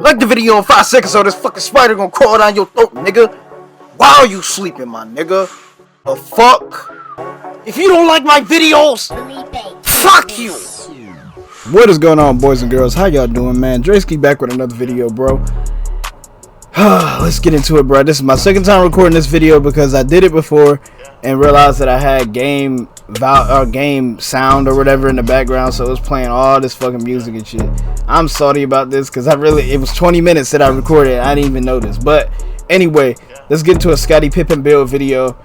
Like the video in 5 seconds or this fucking spider gonna crawl down your throat, nigga. While you sleeping, my nigga. The fuck? If you don't like my videos, fuck you. What is going on, boys and girls? How y'all doing, man? vDreski back with another video, bro. Let's get into it, bro. This is my second time recording this video because I did it before and realized that I had game sound or whatever in the background, so it was playing all this fucking music and shit. I'm sorry about this because it was 20 minutes that I recorded. I didn't even notice. But anyway, let's get into a Scottie Pippen build video.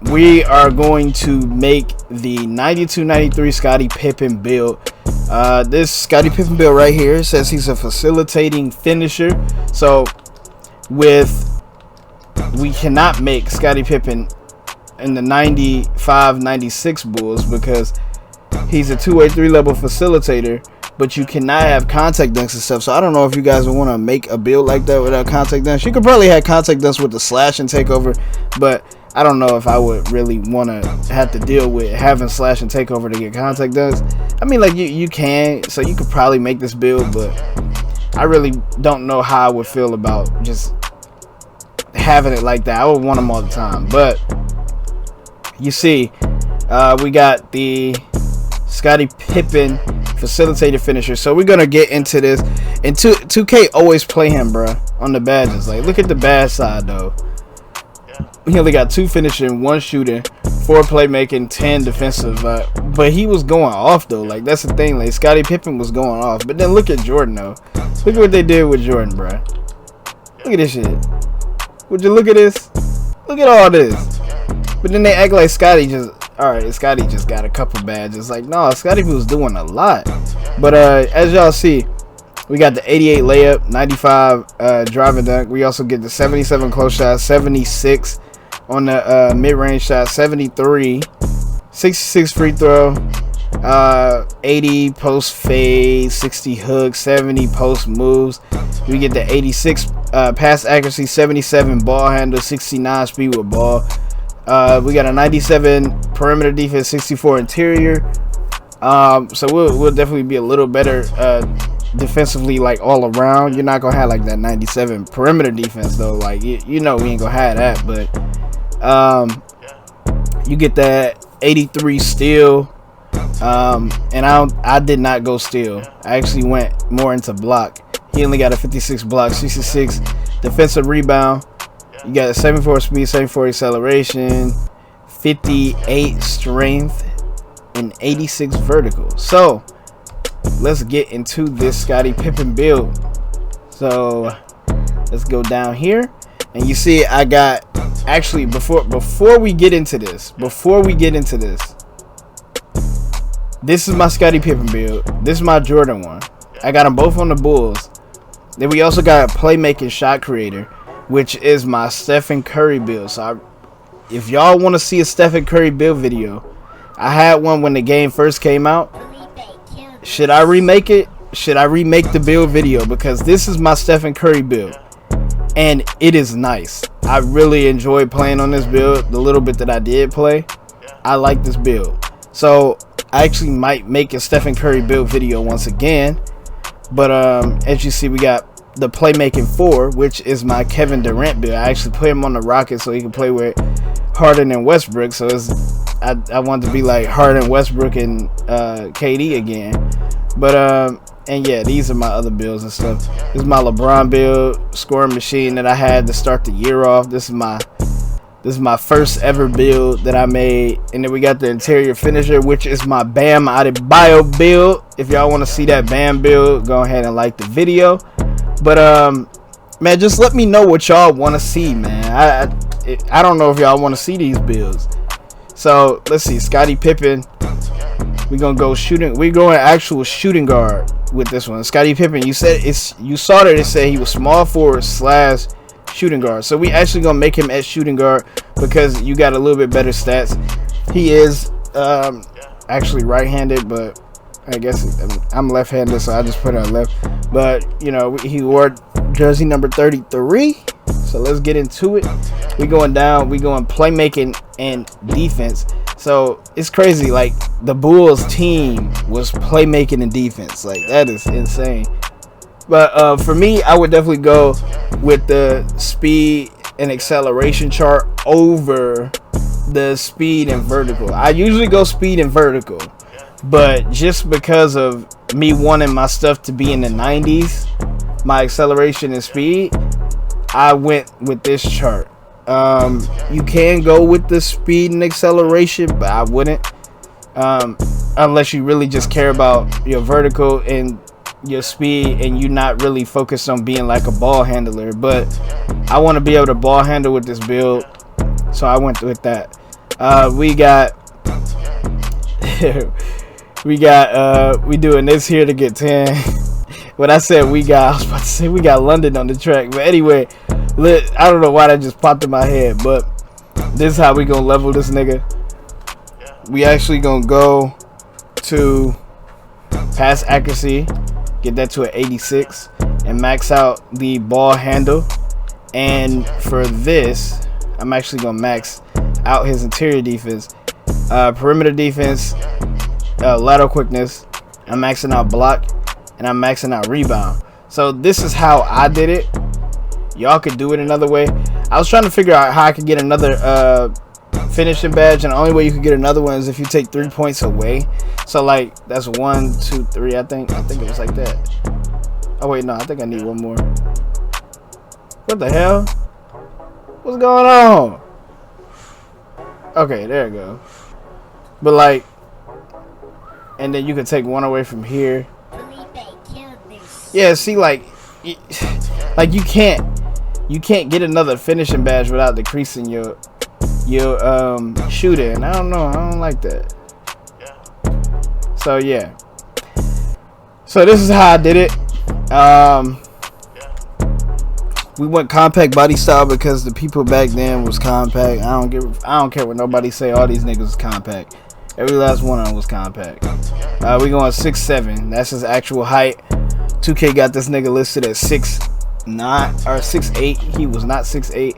We are going to make the 92-93 Scottie Pippen build. This Scottie Pippen build right here says he's a facilitating finisher. So we cannot make Scottie Pippen in the 95-96 Bulls because he's a 2-way 3-level facilitator, but you cannot have contact dunks and stuff. So I don't know if you guys would want to make a build like that without contact dunks. You could probably have contact dunks with the slash and takeover, but I don't know if I would really want to have to deal with having slash and takeover to get contact dunks. I mean, like you can, so you could probably make this build, but I really don't know how I would feel about just having it like that. I would want them all the time, but you see, we got the Scottie Pippen facilitator finisher. So we're gonna get into this. And 2K always play him, bruh, on the badges. Like, look at the bad side though. He only got 2 finishing, 1 shooting, 4 playmaking, 10 defensive. But he was going off though. Like, that's the thing. Like, Scottie Pippen was going off. But then look at Jordan though. Look at what they did with Jordan, bruh. Look at this shit. Would you look at this? Look at all this. But then they act like Scottie just got a couple badges. Like, no, Scottie was doing a lot. But as y'all see, we got the 88 layup, 95 driving dunk. We also get the 77 close shot, 76 on the mid-range shot, 73, 66 free throw, 80 post fade, 60 hook, 70 post moves. We get the 86 pass accuracy, 77 ball handle, 69 speed with ball. We got a 97 perimeter defense, 64 interior. So we'll definitely be a little better defensively, like all around. You're not gonna have like that 97 perimeter defense though. Like you know we ain't gonna have that, but you get that 83 steal. And I did not go steal. I actually went more into block. He only got a 56 block, 66 defensive rebound. You got a 74 speed, 74 acceleration, 58 strength, and 86 vertical. So let's get into this Scottie Pippen build. So let's go down here, and you see I got actually before we get into this, this is my Scottie Pippen build. This is my Jordan one. I got them both on the Bulls. Then we also got a playmaking shot creator, which is my Stephen Curry build. So if y'all want to see a Stephen Curry build video, I had one when the game first came out. Should I remake it? Should I remake the build video? Because this is my Stephen Curry build, and it is nice. I really enjoyed playing on this build. The little bit that I did play, I like this build. So I actually might make a Stephen Curry build video once again. But as you see, we got the playmaking 4, which is my Kevin Durant build. I actually put him on the Rockets so he can play with Harden and Westbrook. So I want to be like Harden, Westbrook, and KD again. But and yeah, these are my other builds and stuff. This is my LeBron build, scoring machine that I had to start the year off. This is my first ever build that I made. And then we got the interior finisher, which is my Bam Adebayo build. If y'all want to see that Bam build, go ahead and like the video. But man, just let me know what y'all want to see, man. I don't know if y'all want to see these builds. So let's see, Scottie Pippen. We're gonna go shooting. We're going actual shooting guard with this one. Scottie Pippen. You saw that it said he was small forward / shooting guard. So we actually gonna make him at shooting guard because you got a little bit better stats. He is actually right-handed, but I guess I'm left-handed, so I just put it on left. But you know, he wore jersey number 33. So let's get into it. We going down. We going playmaking and defense. So it's crazy. Like the Bulls team was playmaking and defense. Like that is insane. But for me, I would definitely go with the speed and acceleration chart over the speed and vertical. I usually go speed and vertical, but just because of me wanting my stuff to be in the 90s, my acceleration and speed, I went with this chart. You can go with the speed and acceleration, but I wouldn't, unless you really just care about your vertical and your speed and you're not really focused on being like a ball handler. But I want to be able to ball handle with this build, so I went with that. We doing this here to get 10. When I said I was about to say we got London on the track. But anyway, I don't know why that just popped in my head, but this is how we gonna level this nigga. We actually gonna go to pass accuracy, get that to an 86, and max out the ball handle. And for this, I'm actually gonna max out his interior defense, perimeter defense, lateral quickness. I'm maxing out block, and I'm maxing out rebound. So this is how I did it. Y'all could do it another way. I was trying to figure out how I could get another finishing badge, and the only way you could get another one is if you take 3 points away. So like that's 1, 2, 3. I think it was like that. Oh wait, no, I think I need one more. What the hell? What's going on? Okay, there we go. But like, and then you can take one away from here. Yeah, see, like you can't get another finishing badge without decreasing your shooting. I don't know. I don't like that. So yeah. So this is how I did it. We went compact body style because the people back then was compact. I don't care what nobody say. All these niggas was compact. Every last one of them was compact. We going 6'7". That's his actual height. 2K got this nigga listed at 6'9" or 6'8". He was not 6'8".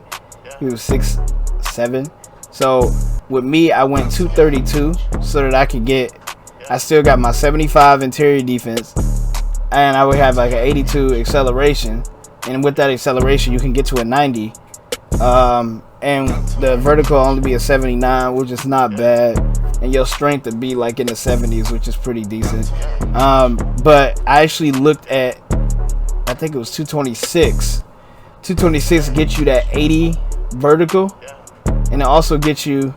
He was 6'7". So with me, I went 232 so that I still got my 75 interior defense, and I would have like an 82 acceleration. And with that acceleration, you can get to a 90. And the vertical only be a 79, which is not bad. And your strength would be like in the 70s, which is pretty decent. But I actually looked at, I think it was 226. 226 gets you that 80 vertical, and it also gets you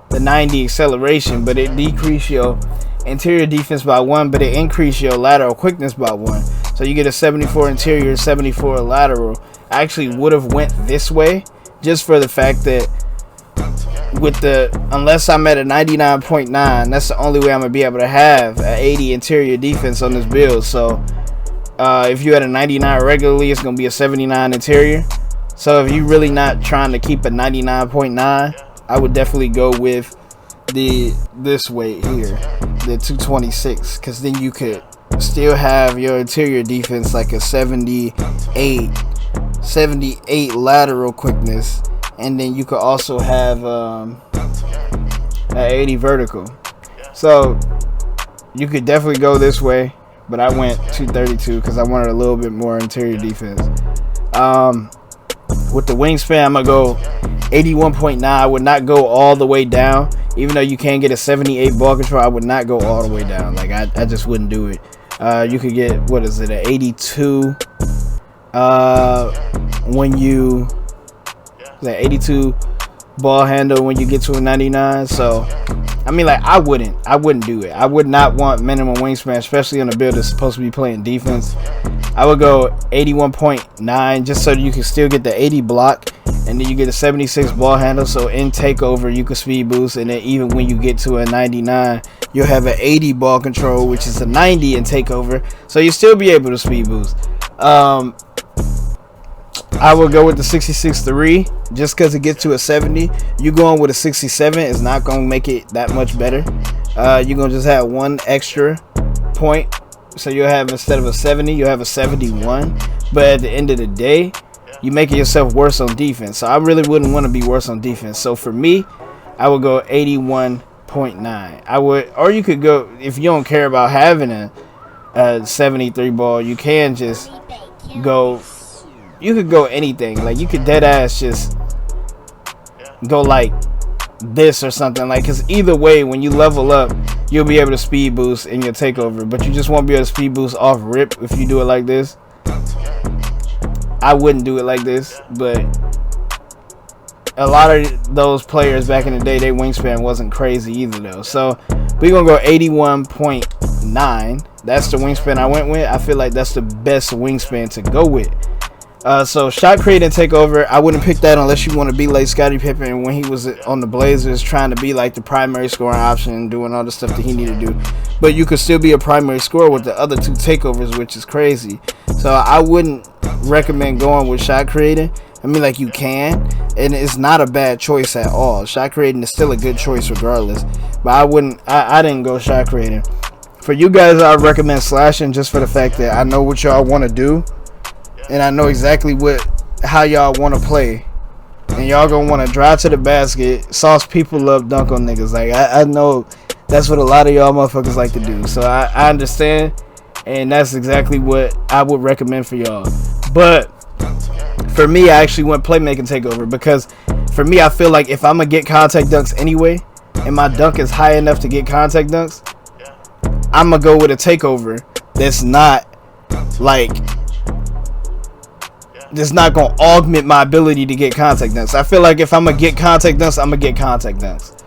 the 90 acceleration, but it decrease your interior defense by 1, but it increase your lateral quickness by 1. So you get a 74 interior, 74 lateral. I actually would have went this way just for the fact that unless I'm at a 99.9, that's the only way I'm gonna be able to have an 80 interior defense on this build. So if you had a 99 regularly, it's gonna be a 79 interior. So if you're really not trying to keep a 99.9, I would definitely go with this weight here, the 226, because then you could still have your interior defense like a 78 lateral quickness, and then you could also have an 80 vertical. So you could definitely go this way, but I went 232 because I wanted a little bit more interior defense. With the wingspan, I'm gonna go 81.9. I would not go all the way down. Even though you can get a 78 ball control, I would not go all the way down. Like I just wouldn't do it. You could get, what is it, an 82 when you, that 82 ball handle when you get to a 99. So I mean, like, I wouldn't do it. I would not want minimum wingspan, especially on a build that's supposed to be playing defense. I would go 81.9 just so you can still get the 80 block, and then you get a 76 ball handle. So in takeover, you can speed boost, and then even when you get to a 99, you'll have an 80 ball control, which is a 90 in takeover. So you still be able to speed boost. I would go with the 66.3 just because it gets to a 70. You going with a 67 is not going to make it that much better. You're going to just have one extra point. So you'll have, instead of a 70, you'll have a 71. But at the end of the day, you're making yourself worse on defense. So I really wouldn't want to be worse on defense. So for me, I would go 81.9. I would, or you could go, if you don't care about having a a 73 ball. You can just go. You could go anything. Like you could dead ass just go like this or something. Like, cause either way, when you level up, you'll be able to speed boost in your takeover. But you just won't be able to speed boost off rip if you do it like this. I wouldn't do it like this, but a lot of those players back in the day, their wingspan wasn't crazy either though. So we're gonna go 81.9. That's the wingspan I went with. I feel like that's the best wingspan to go with. So shot creating takeover, I wouldn't pick that unless you want to be like Scottie Pippen when he was on the Blazers, trying to be like the primary scoring option, doing all the stuff that he needed to do. But you could still be a primary scorer with the other two takeovers, which is crazy. So I wouldn't recommend going with shot creating. I mean, like, you can, and it's not a bad choice at all. Shot creating is still a good choice regardless. But I didn't go shot creating. For you guys, I recommend slashing just for the fact that I know what y'all want to do. And I know exactly how y'all want to play. And y'all gonna want to drive to the basket. Sauce people love dunk on niggas. Like, I know that's what a lot of y'all motherfuckers like to do. So I understand. And that's exactly what I would recommend for y'all. But for me, I actually went playmaking takeover. Because for me, I feel like if I'm going to get contact dunks anyway, and my dunk is high enough to get contact dunks, I'm going to go with a takeover that's not like... That's not going to augment my ability to get contact dunks. I feel like if I'm going to get contact dunks, I'm going to get contact dunks.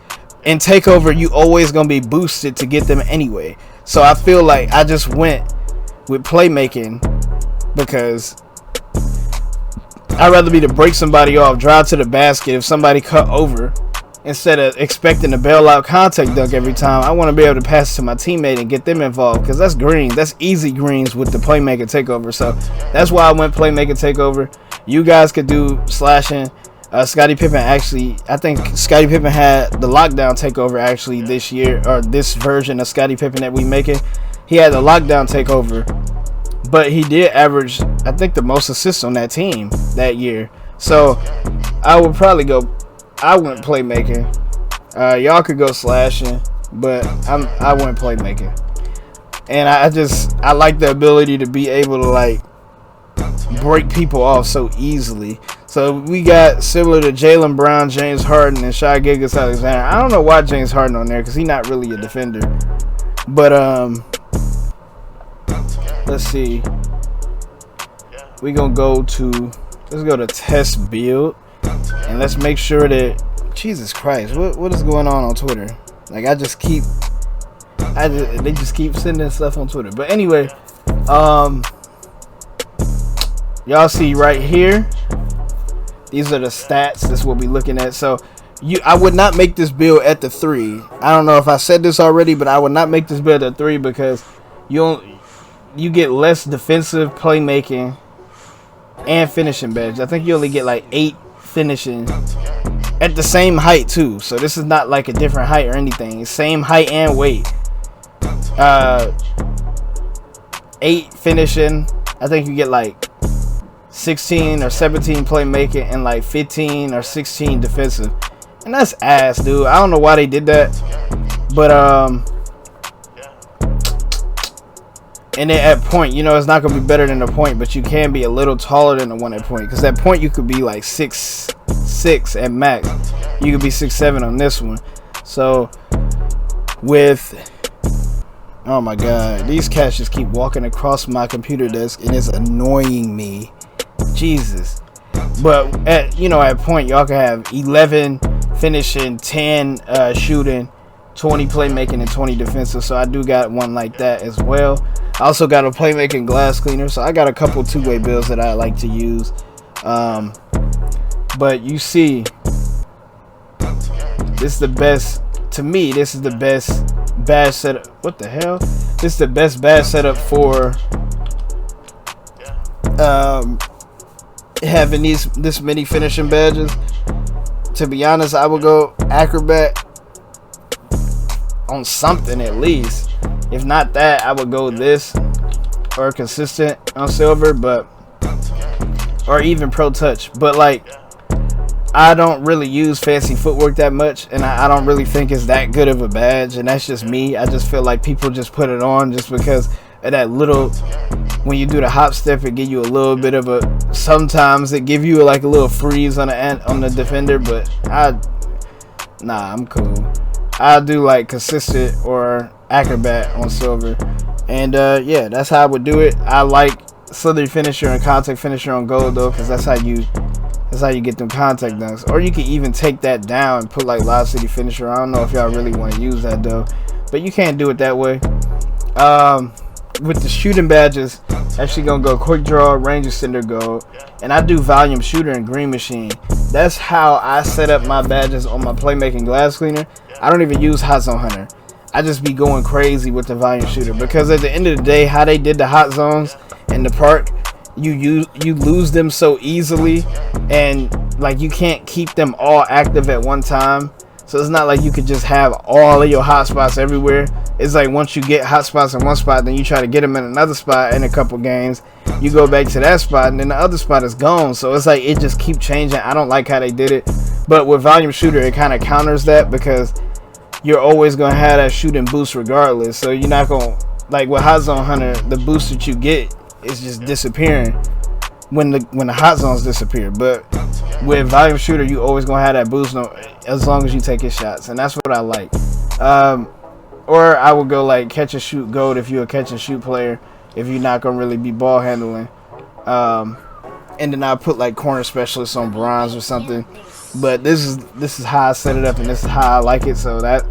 In takeover, you always going to be boosted to get them anyway. So I feel like I just went with playmaking because I'd rather be to break somebody off, drive to the basket if somebody cut over, instead of expecting to bail out contact dunk every time. I want to be able to pass it to my teammate and get them involved, because that's greens. That's easy greens with the playmaker takeover. So that's why I went playmaker takeover. You guys could do slashing. Scottie Pippen actually, I think Scottie Pippen had the lockdown takeover actually this year, or this version of Scottie Pippen that we making. He had the lockdown takeover, but he did average, I think, the most assists on that team that year. So I would probably go. I went playmaking. Y'all could go slashing, but I went playmaking. And I like the ability to be able to like break people off so easily. So we got similar to Jaylen Brown, James Harden, and Shai Gilgeous-Alexander. I don't know why James Harden on there because he's not really a defender. But let's see. Let's go to test build. And let's make sure that, Jesus Christ, what is going on Twitter? Like, they just keep sending stuff on Twitter. But anyway, y'all see right here, these are the stats. That's what we're looking at. So I would not make this build at the 3. I don't know if I said this already, but I would not make this build at 3 because you get less defensive playmaking and finishing badge. I think you only get like 8 finishing at the same height too. So this is not like a different height or anything. Same height and weight. 8 finishing. I think you get like 16 or 17 playmaking and like 15 or 16 defensive. And that's ass, dude. I don't know why they did that. But and then at point, it's not gonna be better than the point, but you can be a little taller than the one at point. Because at point you could be like 6'6" at max. You could be 6'7" on this one. So oh my god, these cats just keep walking across my computer desk and it's annoying me. Jesus. But at point, y'all can have 11 finishing, 10 shooting, 20 playmaking, and 20 defensive. So I do got one like that as well. I also got a playmaking glass cleaner. So I got a couple two-way builds that I like to use. But you see, this is the best. To me, this is the best badge setup. What the hell? This is the best badge setup for having this many finishing badges. To be honest, I would go acrobat on something at least. If not that, I would go this or consistent on silver, or even pro touch. But like, I don't really use fancy footwork that much, and I don't really think it's that good of a badge, and that's just me. I just feel like people just put it on just because And that little, when you do the hop step, it give you a little bit of a, sometimes it give you like a little freeze on the defender, but I'm cool. I do like consistent or acrobat on silver. And yeah, that's how I would do it. I like slithery finisher and contact finisher on gold though, because that's how you get them contact dunks. Or you can even take that down and put like Lob City finisher. I don't know if y'all really want to use that though, but you can't do it that way. With the shooting badges, actually gonna go quick draw, range extender gold, and I do volume shooter and green machine. That's how I set up my badges on my playmaking glass cleaner. I don't even use hot zone hunter. I just be going crazy with the volume shooter, because at the end of the day, how they did the hot zones in the park, you lose them so easily, and like you can't keep them all active at one time. So it's not like you could just have all of your hotspots everywhere. It's like once you get hotspots in one spot, then you try to get them in another spot in a couple games. You go back to that spot, and then the other spot is gone. So it's like it just keep changing. I don't like how they did it. But with volume shooter, it kind of counters that, because you're always going to have that shooting boost regardless. So you're not going to, like with hot zone hunter, the boost that you get is just disappearing when the hot zones disappear. But with volume shooter, you always gonna have that boost as long as you take your shots, and that's what I like. Or I would go like catch and shoot gold if you're a catch and shoot player, if you're not gonna really be ball handling. And then I put like corner specialist on bronze or something. But this is how I set it up, and this is how I like it. So that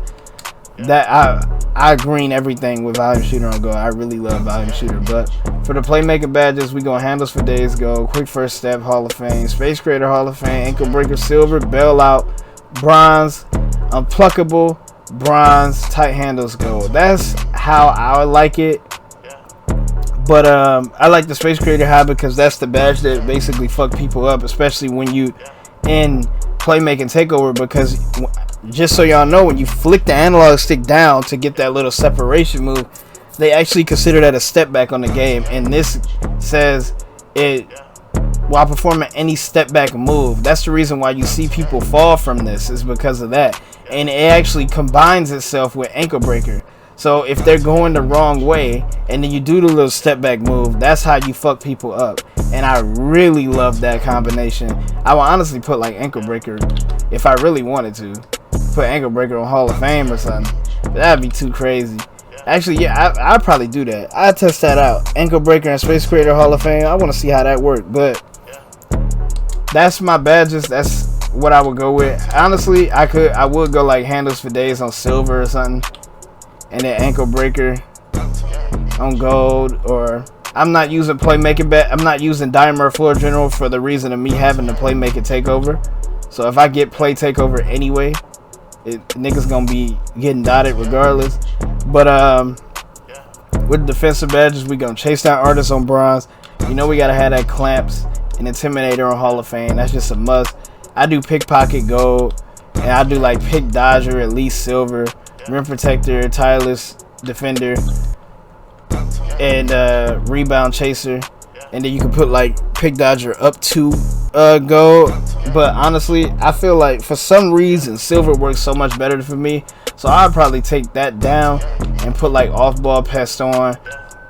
I green everything with volume shooter on go. I really love volume shooter. But for the playmaking badges, we gonna handles for days go, quick first step Hall of Fame, space creator Hall of Fame, ankle breaker silver, bailout bronze, unpluckable bronze, tight handles gold. That's how I would like it. But I like the space creator high, because that's the badge that basically fuck people up, especially when you in playmaking takeover, because just so y'all know, when you flick the analog stick down to get that little separation move, they actually consider that a step back on the game, and this says it while performing any step back move. That's the reason why you see people fall from this, is because of that. And it actually combines itself with ankle breaker. So if they're going the wrong way and then you do the little step back move, that's how you fuck people up. And I really love that combination. I would honestly put like ankle breaker, if I really wanted to, put ankle breaker on Hall of Fame or something. But that'd be too crazy. Actually, yeah, I'd probably do that. I'd test that out. Ankle breaker and space creator Hall of Fame. I want to see how that worked. But that's my badges. That's what I would go with. Honestly, I would go like handles for days on silver or something, and then ankle breaker on gold. Or I'm not using playmaking I'm not using Dimer Floor General for the reason of me having to playmaking takeover. So if I get play takeover anyway, niggas gonna be getting dotted regardless. But with defensive badges, we gonna chase down artists on bronze. You know we gotta have that clamps and intimidator on Hall of Fame. That's just a must. I do pickpocket gold, and I do like pick dodger at least silver, rim protector, tireless defender, and rebound chaser. And then you can put like pick dodger up to gold. But honestly, I feel like for some reason silver works so much better for me, so I'd probably take that down and put like off ball pest on,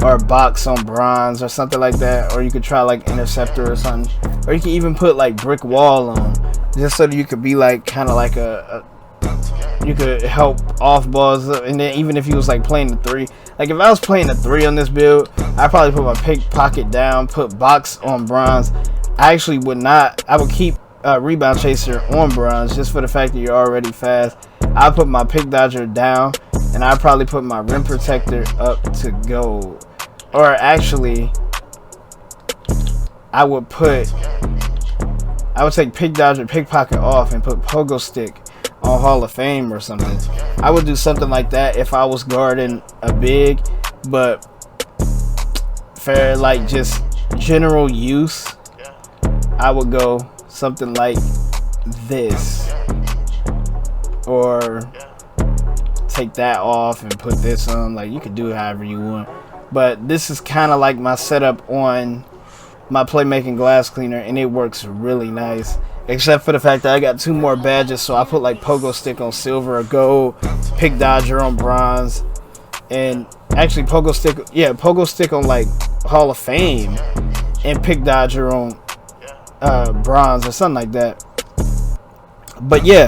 or box on bronze or something like that. Or you could try like interceptor or something, or you can even put like brick wall on, just so that you could be like kind of like you could help off balls. And then even if you was like playing the 3, like if I was playing the 3 on this build, I'd probably put my pickpocket down, put box on bronze. I actually would not. I would keep rebound chaser on bronze, just for the fact that you're already fast. I'd put my pick dodger down, and I'd probably put my rim protector up to gold. Or actually, I would take pick dodger, pickpocket off, and put pogo stick on Hall of Fame or something. I would do something like that if I was guarding a big. But for like just general use, I would go something like this, or take that off and put this on. Like, you could do it however you want, but this is kind of like my setup on my playmaking glass cleaner, and it works really nice, except for the fact that I got 2 more badges. So I put like pogo stick on silver or gold, pick dodger on bronze, and actually pogo stick on like Hall of Fame, and pick Dodger on bronze or something like that. But yeah,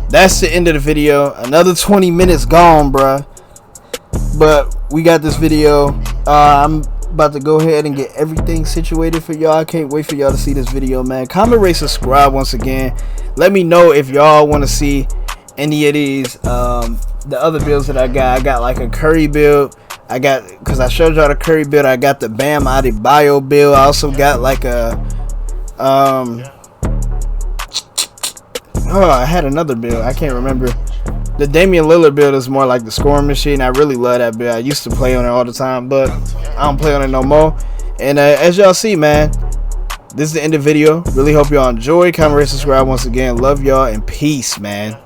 that's the end of the video. Another 20 minutes gone, bruh. But we got this video. I'm about to go ahead and get everything situated for y'all. I can't wait for y'all to see this video, man. Comment, rate, subscribe once again. Let me know if y'all want to see any of these the other builds that I got. I got like a Curry build. I got, because I showed y'all the Curry build, I got the Bam Adebayo build. I also got like a I had another build. I can't remember. The Damian Lillard build is more like the scoring machine. I really love that build. I used to play on it all the time, but I don't play on it no more. And as y'all see, man, this is the end of the video. Really hope y'all enjoy. Comment, rate, subscribe once again. Love y'all and peace, man.